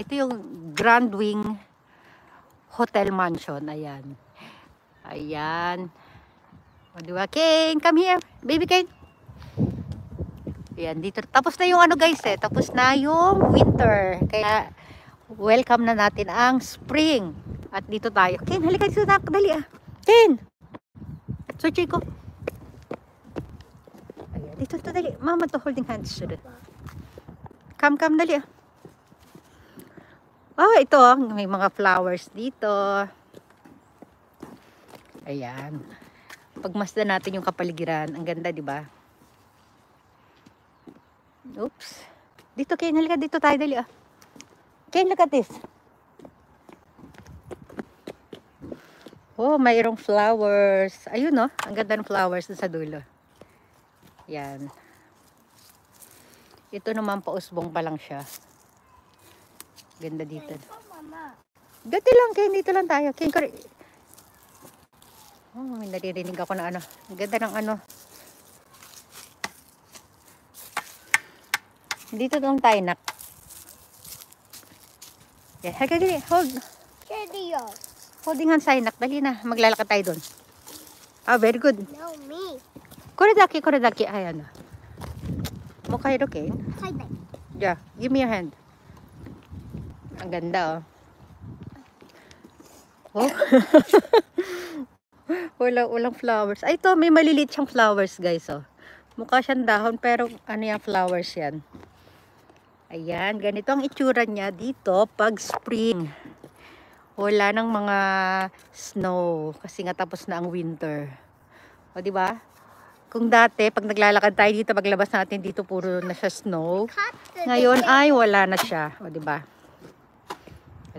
Ito yung Grand Wing Hotel Mansion. Ayan. Ayan. O, diba? Kane, come here. Baby Kane. Ayan, dito. Tapos na yung ano guys eh. Tapos na yung winter. Kaya, welcome na natin ang spring. At dito tayo. Kane, halika dito na. Dali ah. Kane. So, Chico. Ayan, dito to dali. Mama to holding hands. Come, dali ah. Oh, ito oh. May mga flowers dito. Ayan. Pagmasdan natin yung kapaligiran. Ang ganda, di ba? Oops. Dito, Ken. Halika. Dito tayo. Dali, ah. Ken, look at this. Oh, mayroong flowers. Ayun, no? Ang ganda ng flowers sa dulo. Yan. Ito naman, pausbong pa lang siya. Ganda dito. Dito lang, Ken. Dito lang tayo. Ken, oh, may naririnig ako na ano. Ang ganda ng ano. Dito lang tayo, nak. Yeah, dali. Hold. Holding hands tayo, nak. Dali na. Maglalakad tayo doon. Ah, very good. No, me. Koredaki. Ayan. Mukhairo, Ken. Yeah, give me your hand. Ang ganda, oh. Oh. Walang flowers. Ay, ito, may maliliit siyang flowers, guys, oh. Mukha siyang dahon, pero ano yung flowers yan. Ayan, ganito ang itsura niya dito pag spring. Wala nang mga snow kasi nga tapos na ang winter. O, di ba? Kung dati, pag naglalakad tayo dito, paglabas natin dito, puro na siya snow. Ngayon ay wala na siya. O, di ba?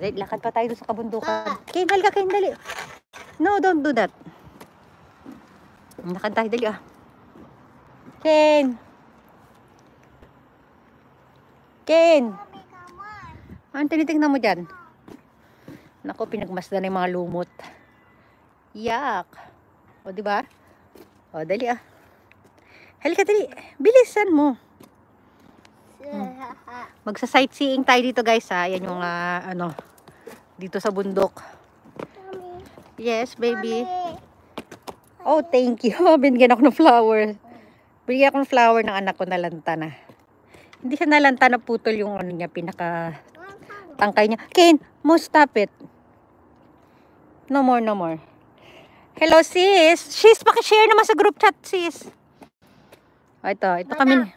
Lakad pa tayo sa kabundukan. Kane, halika, Kane, dali. No, don't do that. Lakad tayo, dali, ah. Kane. Ano tinitingnan mo dyan? Naku, pinagmasdan ng mga lumot. Yak. O, diba? O, dali, ah. Halika, dali. Bilisan mo. Magsa-sightseeing tayo dito, guys, ha. Yan yung, ano, dito sa bundok. Yes, baby. Oh, thank you. Binigyan ako ng flower. Binigyan ako ng flower ng anak ko, nalanta na. Hindi siya nalanta, na putol yung ano niya, pinaka tangkay niya. Kane, mo stop it. No more. Hello, sis. Sis, pakishare naman sa group chat, sis. Oh, ito kami.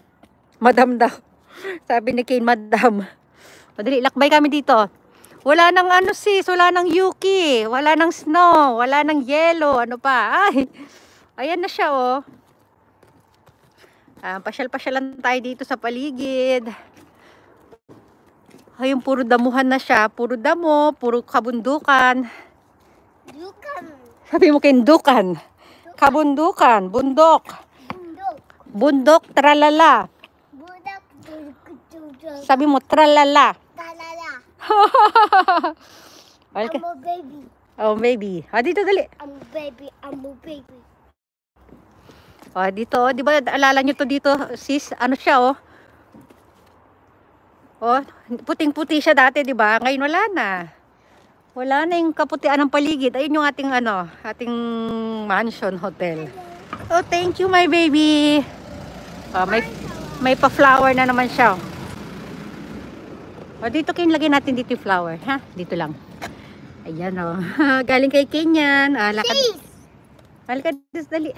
Madam daw. Sabi ni Kane, madam. Madali, lakbay kami dito. Wala nang ano, sis. Wala nang yuki. Wala nang snow. Wala nang yellow. Ano pa? Ay, ayan na siya, oh. Pasyal-pasyalan tayo dito sa paligid. Ayun, puro damuhan na siya. Puro damo, puro kabundukan. Sabi mo kindukan. Kabundukan, bundok. Bundok, tralala. Sabi mo, tralala. I'm a baby. Oh, baby. Dito, dali. I'm a baby. Dito, di ba, alala nyo to dito, sis, ano siya, oh. Oh, puting-puti siya dati, di ba? Ngayon wala na. Wala na yung kaputian ng paligid. Ayun yung ating, ano, ating mansion hotel. Oh, thank you, my baby. May pa-flower na naman siya. Dito, kinlagay natin dito yung flower, ha? Dito lang. Ayan, oh. Galing kay Kenyan. Lakad. Halika, dali.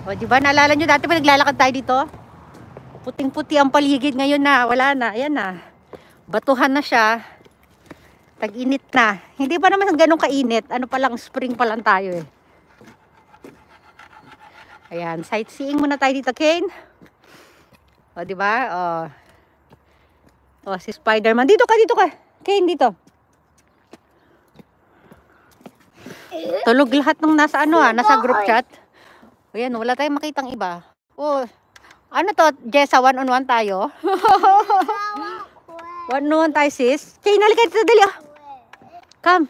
O, diba? Naalala nyo dati pa naglalakad tayo dito? Puting-puti ang paligid. Ngayon na, wala na. Ayan na. Batuhan na siya. Tag-init na. Hindi pa naman ganun kainit. Ano pa lang, spring pa lang tayo eh. Ayan, sightseeing muna tayo dito, Kane. O, diba? O, si Spider-Man. Dito ka. Kane, dito. Tulog lahat ng nasa ano nasa group chat. O yan, wala tayong makitang iba. Oh, ano to, Jessa, one-on-one tayo? One-on-one tayo, sis. Kaya nalika dito, dali ah. Come.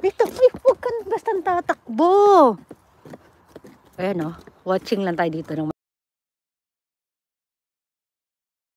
Dito, huwag ka basta tatakbo. Ayan oh, watching lang tayo dito ng